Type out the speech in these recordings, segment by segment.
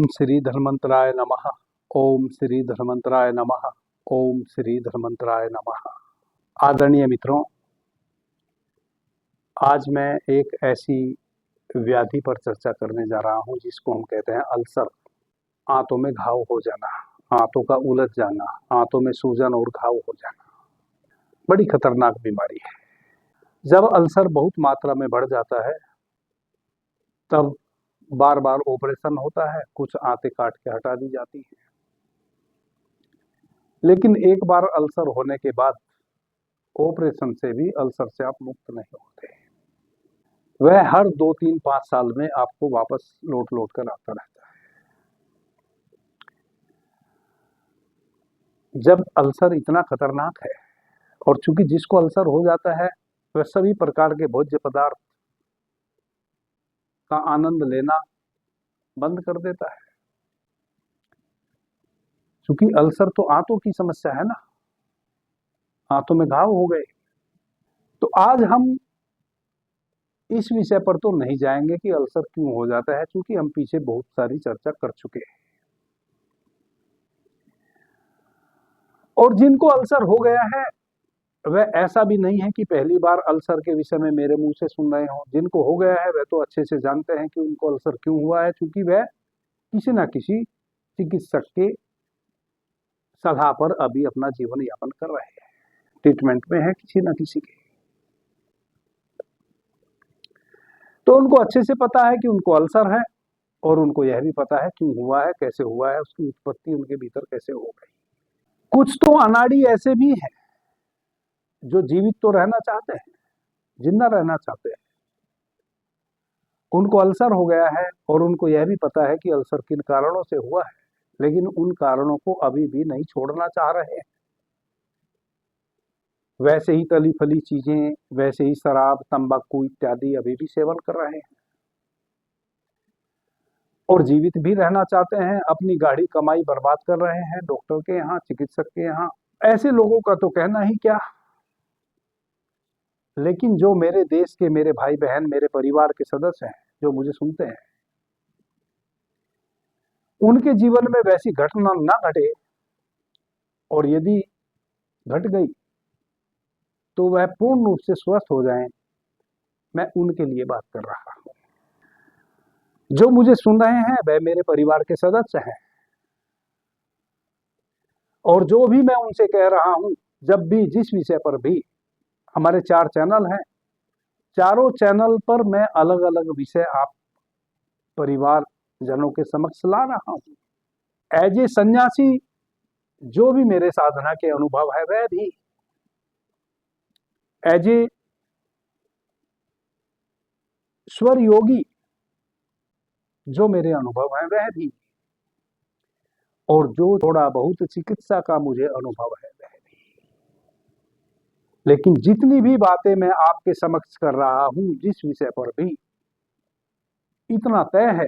ओम श्री धन्वंतराय नमः। ओम श्री धन्वंतराय नमः। ओम श्री धन्वंतराय नमः। आदरणीय मित्रों, आज मैं एक ऐसी व्याधि पर चर्चा करने जा रहा हूं जिसको हम कहते हैं अल्सर। आंतों में घाव हो जाना, आंतों का उलझ जाना, आंतों में सूजन और घाव हो जाना, बड़ी खतरनाक बीमारी है। जब अल्सर बहुत मात्रा में बढ़ जाता है तब बार बार ऑपरेशन होता है, कुछ आंतें काट के हटा दी जाती हैं, लेकिन एक बार अल्सर होने के बाद ऑपरेशन से भी अल्सर से आप मुक्त नहीं होते। वह हर 2, 3, 5 साल में आपको वापस लौट लौट कर आता रहता है। जब अल्सर इतना खतरनाक है और चूंकि जिसको अल्सर हो जाता है वह सभी प्रकार के भोज्य पदार्थ का आनंद लेना बंद कर देता है, क्योंकि अल्सर तो आंतों की समस्या है ना, आंतों में घाव हो गए। तो आज हम इस विषय पर तो नहीं जाएंगे कि अल्सर क्यों हो जाता है, क्योंकि हम पीछे बहुत सारी चर्चा कर चुके हैं। और जिनको अल्सर हो गया है वह ऐसा भी नहीं है कि पहली बार अल्सर के विषय में मेरे मुंह से सुन रहे हो। जिनको हो गया है वह तो अच्छे से जानते हैं कि उनको अल्सर क्यों हुआ है, क्योंकि वह किसी न किसी चिकित्सक के सलाह पर अभी अपना जीवन यापन कर रहे हैं, ट्रीटमेंट में है किसी न किसी के। तो उनको अच्छे से पता है कि उनको अल्सर है और उनको यह भी पता है क्यों हुआ है, कैसे हुआ है, उसकी उत्पत्ति उनके भीतर कैसे हो गई। कुछ तो अनाड़ी ऐसे भी हैं जो जीवित तो रहना चाहते हैं, जिंदा रहना चाहते हैं। उनको अल्सर हो गया है और उनको यह भी पता है कि अल्सर किन कारणों से हुआ है, लेकिन उन कारणों को अभी भी नहीं छोड़ना चाह रहे हैं। वैसे ही तली फली चीजें, वैसे ही शराब, तंबाकू इत्यादि अभी भी सेवन कर रहे हैं और जीवित भी रहना चाहते हैं। अपनी गाढ़ी कमाई बर्बाद कर रहे हैं डॉक्टर के यहाँ, चिकित्सक के यहाँ। ऐसे लोगों का तो कहना ही क्या। लेकिन जो मेरे देश के, मेरे भाई बहन, मेरे परिवार के सदस्य हैं, जो मुझे सुनते हैं, उनके जीवन में वैसी घटना ना घटे, और यदि घट गई तो वह पूर्ण रूप से स्वस्थ हो जाएं, मैं उनके लिए बात कर रहा हूं। जो मुझे सुन रहे हैं वह मेरे परिवार के सदस्य हैं, और जो भी मैं उनसे कह रहा हूं, जब भी जिस विषय पर भी, हमारे 4 चैनल हैं, चारों चैनल पर मैं अलग अलग विषय आप परिवार जनों के समक्ष ला रहा हूं। एज ए सन्यासी जो भी मेरे साधना के अनुभव है, वह भी एज ए स्वर योगी जो मेरे अनुभव है वह भी, और जो थोड़ा बहुत चिकित्सा का मुझे अनुभव है वह भी। लेकिन जितनी भी बातें मैं आपके समक्ष कर रहा हूं, जिस विषय पर भी, इतना तय है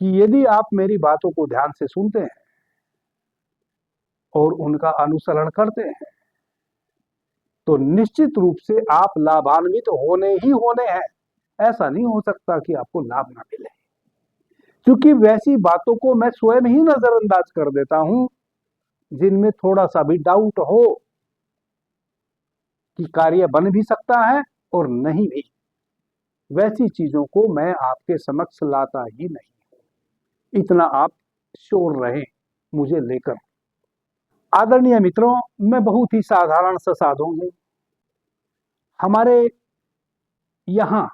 कि यदि आप मेरी बातों को ध्यान से सुनते हैं और उनका अनुसरण करते हैं तो निश्चित रूप से आप लाभान्वित होने ही होने हैं। ऐसा नहीं हो सकता कि आपको लाभ ना मिले, क्योंकि वैसी बातों को मैं स्वयं ही नजरअंदाज कर देता हूं जिनमें थोड़ा सा भी डाउट हो कि कार्य बन भी सकता है और नहीं भी। वैसी चीजों को मैं आपके समक्ष लाता ही नहीं। इतना आप श्योर रहें मुझे लेकर। आदरणीय मित्रों, मैं बहुत ही साधारण सा साधु हूं। हमारे यहां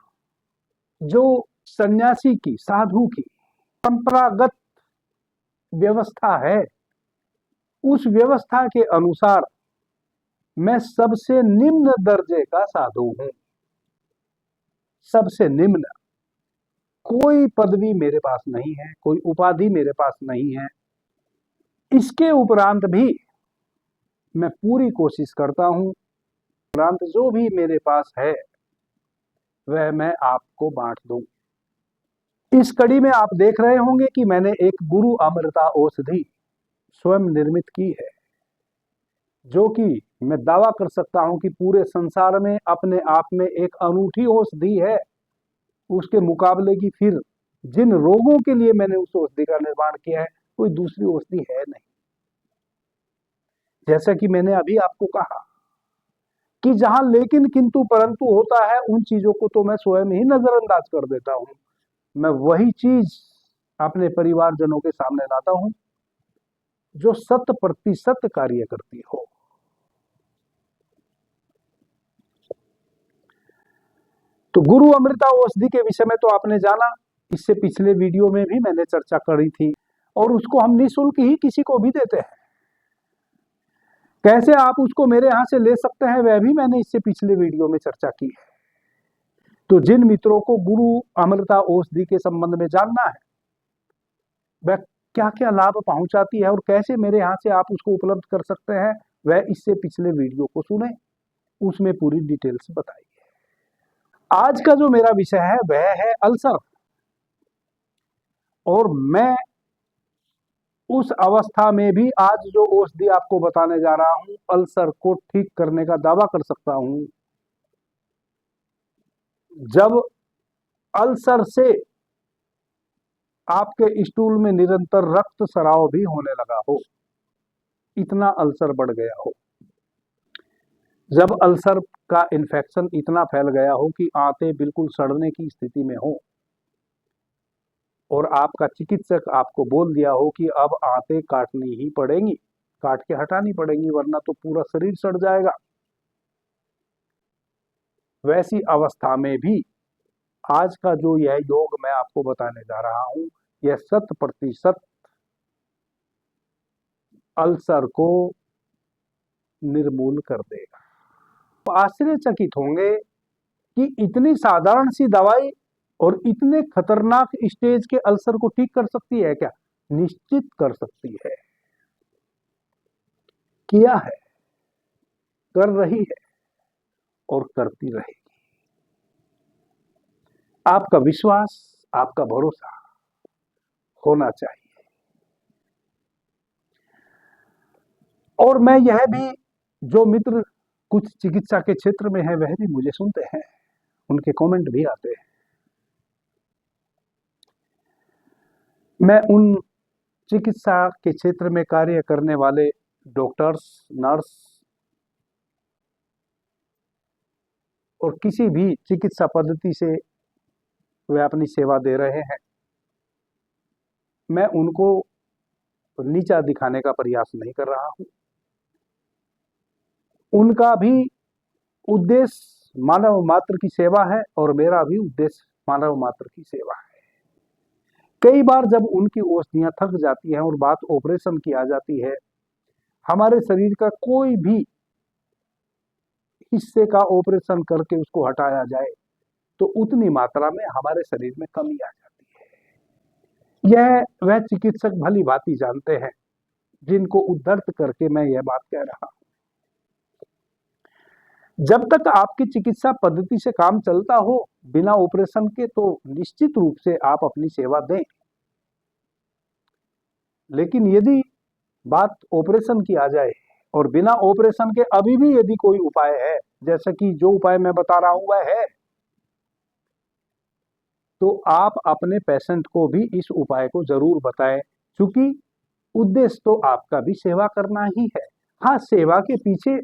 जो सन्यासी की, साधु की परंपरागत व्यवस्था है, उस व्यवस्था के अनुसार मैं सबसे निम्न दर्जे का साधु हूं। सबसे निम्न। कोई पदवी मेरे पास नहीं है, कोई उपाधि मेरे पास नहीं है। इसके उपरांत भी मैं पूरी कोशिश करता हूं, उपरांत जो भी मेरे पास है वह मैं आपको बांट दूं। इस कड़ी में आप देख रहे होंगे कि मैंने एक गुरु अमृता औषधि स्वयं निर्मित की है, जो कि मैं दावा कर सकता हूं कि पूरे संसार में अपने आप में एक अनूठी औषधि है। उसके मुकाबले की फिर जिन रोगों के लिए मैंने उस औषधि का निर्माण किया है कोई दूसरी औषधि है नहीं। जैसा कि मैंने अभी आपको कहा कि जहां लेकिन किंतु परंतु होता है उन चीजों को तो मैं स्वयं ही नजरअंदाज कर देता हूं। मैं वही चीज अपने परिवारजनों के सामने लाता हूं जो 100% कार्य करती हो। तो गुरु अमृता औषधि के विषय में तो आपने जाना, इससे पिछले वीडियो में भी मैंने चर्चा करी थी और उसको हम निःशुल्क ही किसी को भी देते हैं। कैसे आप उसको मेरे यहां से ले सकते हैं वह भी मैंने इससे पिछले वीडियो में चर्चा की है। तो जिन मित्रों को गुरु अमृता औषधि के संबंध में जानना है वह क्या क्या लाभ पहुंचाती है और कैसे मेरे यहां से आप उसको उपलब्ध कर सकते हैं, वह इससे पिछले वीडियो को सुने, उसमें पूरी डिटेल्स बताई है। आज का जो मेरा विषय है वह है अल्सर, और मैं उस अवस्था में भी आज जो औषधि आपको बताने जा रहा हूं अल्सर को ठीक करने का दावा कर सकता हूं। जब अल्सर से आपके स्टूल में निरंतर रक्त स्राव भी होने लगा हो, इतना अल्सर बढ़ गया हो, जब अल्सर का इन्फेक्शन इतना फैल गया हो कि आंतें बिल्कुल सड़ने की स्थिति में हो और आपका चिकित्सक आपको बोल दिया हो कि अब आंतें काटनी ही पड़ेंगी, काट के हटानी पड़ेंगी वरना तो पूरा शरीर सड़ जाएगा, वैसी अवस्था में भी आज का जो यह योग मैं आपको बताने जा रहा हूं यह 100% अल्सर को निर्मूल कर देगा। तो आश्चर्यचकित होंगे कि इतनी साधारण सी दवाई और इतने खतरनाक स्टेज के अल्सर को ठीक कर सकती है क्या? निश्चित कर सकती है, किया है, कर रही है और करती रहेगी। आपका विश्वास, आपका भरोसा होना चाहिए। और मैं यह भी, जो मित्र कुछ चिकित्सा के क्षेत्र में है वह भी मुझे सुनते हैं, उनके कमेंट भी आते हैं। मैं उन चिकित्सा के क्षेत्र में कार्य करने वाले डॉक्टर्स, नर्स और किसी भी चिकित्सा पद्धति से वे अपनी सेवा दे रहे हैं, मैं उनको नीचा दिखाने का प्रयास नहीं कर रहा हूं। उनका भी उद्देश्य मानव मात्र की सेवा है और मेरा भी उद्देश्य मानव मात्र की सेवा है। कई बार जब उनकी औषधियां थक जाती हैं और बात ऑपरेशन की आ जाती है, हमारे शरीर का कोई भी हिस्से का ऑपरेशन करके उसको हटाया जाए तो उतनी मात्रा में हमारे शरीर में कमी आ जाती है। यह वह चिकित्सक भली भांति जानते हैं जिनको उद्धृत करके मैं यह बात कह रहा हूं। जब तक आपकी चिकित्सा पद्धति से काम चलता हो बिना ऑपरेशन के तो निश्चित रूप से आप अपनी सेवा दें, लेकिन यदि बात ऑपरेशन की आ जाए और बिना ऑपरेशन के अभी भी यदि कोई उपाय है, जैसा कि जो उपाय मैं बता रहा हूं वह है, तो आप अपने पेशेंट को भी इस उपाय को जरूर बताएं, क्योंकि उद्देश्य तो आपका भी सेवा करना ही है। हाँ, सेवा के पीछे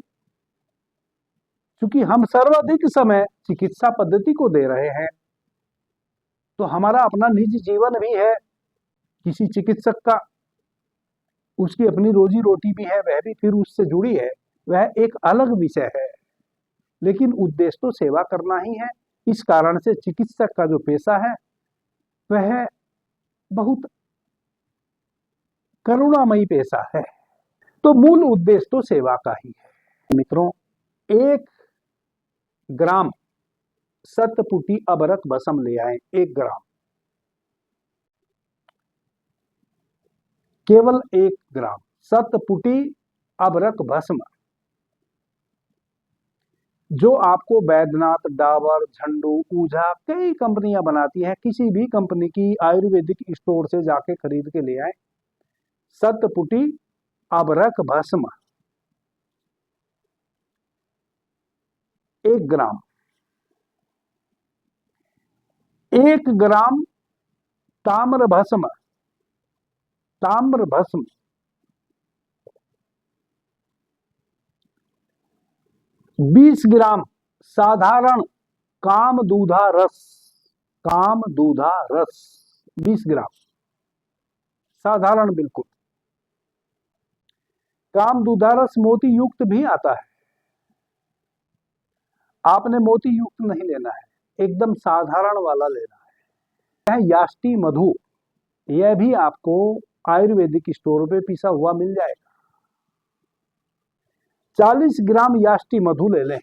क्योंकि हम सर्वाधिक समय चिकित्सा पद्धति को दे रहे हैं तो हमारा अपना निजी जीवन भी है, किसी चिकित्सक का उसकी अपनी रोजी रोटी भी है, वह भी फिर उससे जुड़ी है, वह एक अलग विषय है, लेकिन उद्देश्य तो सेवा करना ही है। इस कारण से चिकित्सक का जो पेशा है वह बहुत करुणामयी पेशा है, तो मूल उद्देश्य तो सेवा का ही है। मित्रों, 1 ग्राम शतपुटी अबरक भस्म ले आए, 1 ग्राम, केवल 1 ग्राम शतपुटी अबरक भस्म, जो आपको बैद्यनाथ, डाबर, झंडू, ऊझा कई कंपनियां बनाती हैं, किसी भी कंपनी की आयुर्वेदिक स्टोर से जाके खरीद के ले आए। शतपुटी अबरक भस्म 1 ग्राम, 1 ग्राम ताम्र भस्म, ताम्र भस्म, 20 ग्राम साधारण कामदूधा रस, कामदूधा रस 20 ग्राम साधारण, बिल्कुल। कामदूधा रस मोती युक्त भी आता है, आपने मोती युक्त नहीं लेना है, एकदम साधारण वाला लेना है। याष्टी मधु, यह भी आपको आयुर्वेदिक स्टोर पे पिसा हुआ मिल जाएगा। 40 ग्राम याष्टी मधु ले लें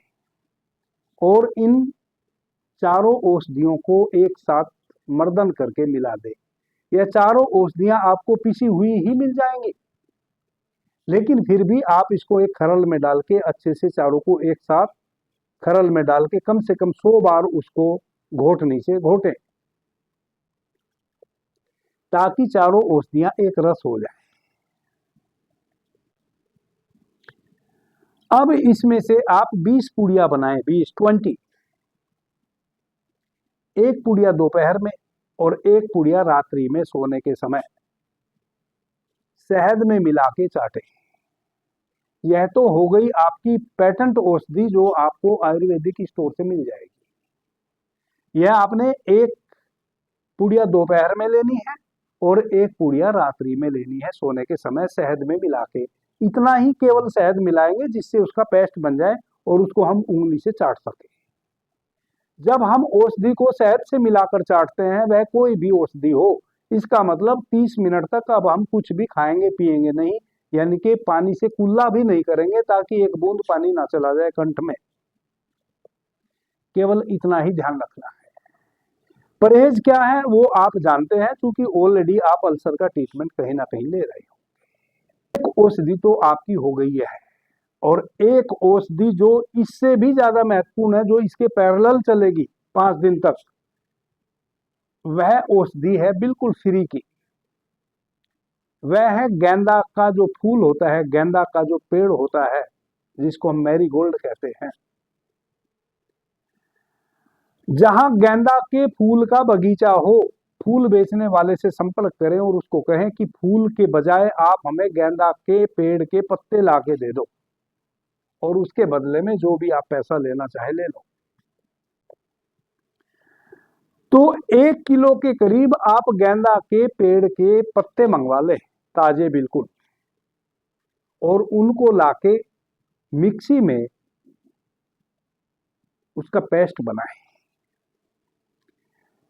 और इन चारों औषधियों को एक साथ मर्दन करके मिला दें। यह चारों औषधियां आपको पिसी हुई ही मिल जाएंगी, लेकिन फिर भी आप इसको एक खरल में डाल के अच्छे से चारों को एक साथ खरल में डाल के कम से कम 100 बार उसको घोटनी से घोटें, ताकि चारों औषधियां एक रस हो जाए। अब इसमें से आप 20 पुड़िया बनाएं, 20 एक पुड़िया दोपहर में और एक पुड़िया रात्रि में सोने के समय शहद में मिला के चाटें। यह तो हो गई आपकी पेटेंट औषधि जो आपको आयुर्वेदिक स्टोर से मिल जाएगी। यह आपने एक पुड़िया दोपहर में लेनी है और एक पुड़िया रात्रि में लेनी है सोने के समय शहद में मिला के। इतना ही केवल शहद मिलाएंगे जिससे उसका पेस्ट बन जाए और उसको हम उंगली से चाट सके। जब हम औषधि को शहद से मिलाकर चाटते हैं, वह कोई भी औषधि हो, इसका मतलब 30 मिनट तक अब हम कुछ भी खाएंगे पिएंगे नहीं, यानी कि पानी से कुल्ला भी नहीं करेंगे ताकि एक बूंद पानी ना चला जाए कंठ में। केवल इतना ही ध्यान रखना है। परहेज क्या है वो आप जानते हैं, क्योंकि ऑलरेडी आप अल्सर का ट्रीटमेंट कहीं ना कहीं ले रहे हो। एक औषधि तो आपकी हो गई है, और एक औषधि जो इससे भी ज्यादा महत्वपूर्ण है, जो इसके पैरेलल चलेगी 5 दिन तक, वह औषधि है बिल्कुल फ्री की। वह है गेंदा का जो फूल होता है, गेंदा का जो पेड़ होता है, जिसको हम मैरीगोल्ड कहते हैं। जहां गेंदा के फूल का बगीचा हो, फूल बेचने वाले से संपर्क करें और उसको कहें कि फूल के बजाय आप हमें गेंदा के पेड़ के पत्ते लाके दे दो, और उसके बदले में जो भी आप पैसा लेना चाहे ले लो। तो 1 किलो के करीब आप गेंदा के पेड़ के पत्ते मंगवा लें, ताजे बिल्कुल, और उनको लाके मिक्सी में उसका पेस्ट बनाएं।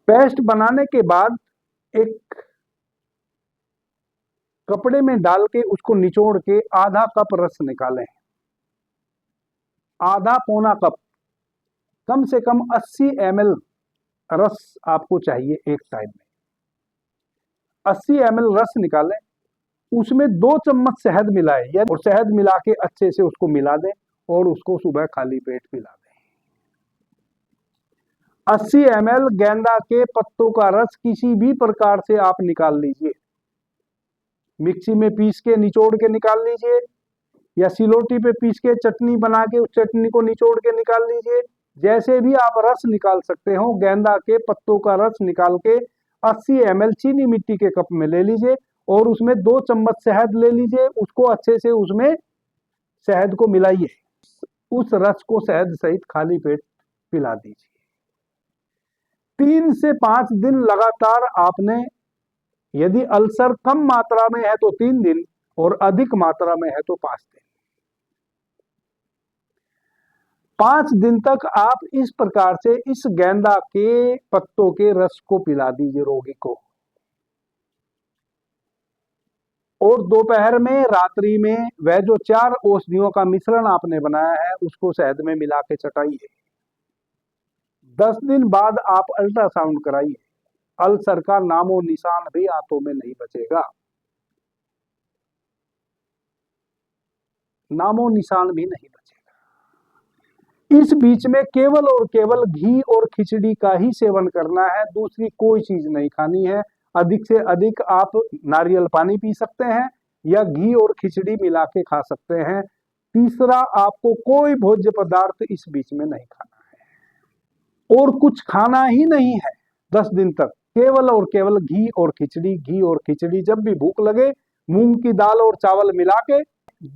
पेस्ट बनाने के बाद एक कपड़े में डाल के उसको निचोड़ के आधा कप रस निकालें, आधा पौना कप, कम से कम 80 ml रस आपको चाहिए एक टाइम में। 80 ml रस निकालें, उसमें 2 चम्मच शहद मिलाएं, और शहद मिला के अच्छे से उसको मिला दें और उसको सुबह खाली पेट पिला दें। 80 ml गेंदा के पत्तों का रस किसी भी प्रकार से आप निकाल लीजिए, मिक्सी में पीस के निचोड़ के निकाल लीजिए, या सिलोटी पे पीस के चटनी बना के उस चटनी को निचोड़ के निकाल लीजिए। जैसे भी आप रस निकाल सकते हो, गेंदा के पत्तों का रस निकाल के 80 ml चीनी मिट्टी के कप में ले लीजिए और उसमें 2 चम्मच शहद ले लीजिए, उसको अच्छे से उसमें शहद को मिलाइए, उस रस को शहद सहित खाली पेट पिला दीजिए। 3 से 5 दिन लगातार आपने, यदि अल्सर कम मात्रा में है तो 3 दिन और अधिक मात्रा में है तो 5 दिन। 5 दिन तक आप इस प्रकार से इस गेंदा के पत्तों के रस को पिला दीजिए रोगी को, और दोपहर में रात्रि में वह जो 4 औषधियों का मिश्रण आपने बनाया है उसको शहद में मिला के चटाइए। 10 दिन बाद आप अल्ट्रासाउंड कराइए, अल्सर का नामो निशान भी आंतों में नहीं बचेगा, नामो निशान भी नहीं बचेगा। इस बीच में केवल और केवल घी और खिचड़ी का ही सेवन करना है, दूसरी कोई चीज नहीं खानी है। अधिक से अधिक आप नारियल पानी पी सकते हैं या घी और खिचड़ी मिला के खा सकते हैं। तीसरा, आपको कोई भोज्य पदार्थ इस बीच में नहीं खाना है, और कुछ खाना ही नहीं है 10 दिन तक। केवल और केवल घी और खिचड़ी, घी और खिचड़ी। जब भी भूख लगे मूंग की दाल और चावल मिला के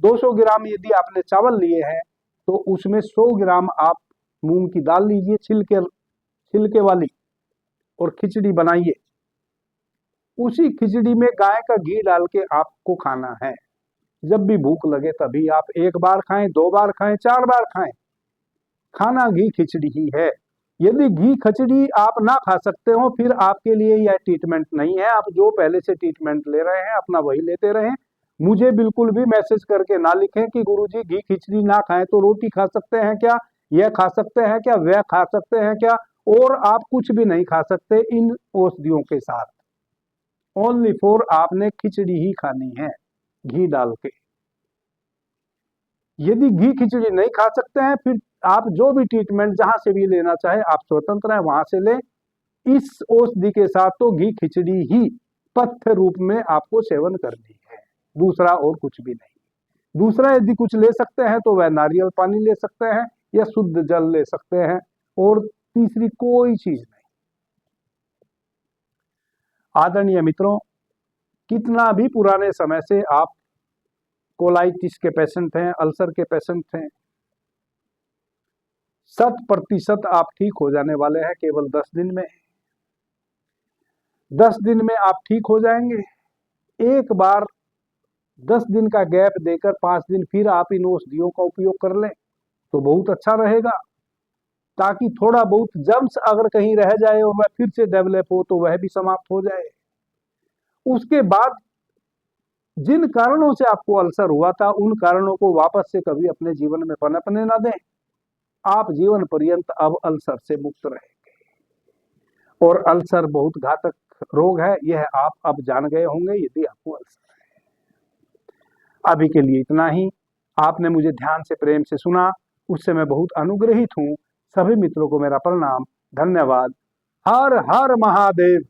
200 ग्राम यदि आपने चावल लिए हैं तो उसमें 100 ग्राम आप मूंग की दाल लीजिए, छिलके छिलके वाली, और खिचड़ी बनाइए। उसी खिचड़ी में गाय का घी डाल के आपको खाना है। जब भी भूख लगे तभी आप 1 बार खाएं, 2 बार खाएं, 4 बार खाएं, खाना घी खिचड़ी ही है। यदि घी खिचड़ी आप ना खा सकते हो फिर आपके लिए यह ट्रीटमेंट नहीं है। आप जो पहले से ट्रीटमेंट ले रहे हैं अपना वही लेते रहें। मुझे बिल्कुल भी मैसेज करके ना लिखें कि गुरुजी घी खिचड़ी ना खाएं तो रोटी खा सकते हैं क्या, यह खा सकते हैं क्या, वह खा सकते हैं क्या, और आप कुछ भी नहीं खा सकते इन औषधियों के साथ। ओनली फॉर आपने खिचड़ी ही खानी है घी डाल के। यदि घी खिचड़ी नहीं खा सकते हैं फिर आप जो भी ट्रीटमेंट जहां से भी लेना चाहे आप स्वतंत्र हैं, वहां से ले। इस औषधि के साथ तो घी खिचड़ी ही पथ्य रूप में आपको सेवन करनी है, दूसरा और कुछ भी नहीं। दूसरा यदि कुछ ले सकते हैं तो वह नारियल पानी ले सकते हैं या शुद्ध जल ले सकते हैं, और तीसरी कोई चीज नहीं। आदरणीय मित्रों, कितना भी पुराने समय से आप कोलाइटिस के पेशेंट हैं, अल्सर के पेशेंट हैं, 100% आप ठीक हो जाने वाले हैं केवल 10 दिन में। 10 दिन में आप ठीक हो जाएंगे। एक बार 10 दिन का गैप देकर 5 दिन फिर आप इन औषधियों का उपयोग कर लें तो बहुत अच्छा रहेगा, ताकि थोड़ा बहुत जर्म्स अगर कहीं रह जाए और वह फिर से डेवलप हो तो वह भी समाप्त हो जाए। उसके बाद जिन कारणों से आपको अल्सर हुआ था उन कारणों को वापस से कभी अपने जीवन में पनपने ना दें। आप जीवन पर्यंत अब अल्सर से मुक्त रहेंगे, और अल्सर बहुत घातक रोग है, यह आप अब जान गए होंगे यदि आपको अल्सर है। अभी के लिए इतना ही। आपने मुझे ध्यान से प्रेम से सुना, उससे मैं बहुत अनुग्रहित हूं। सभी मित्रों को मेरा प्रणाम, धन्यवाद। हर हर महादेव।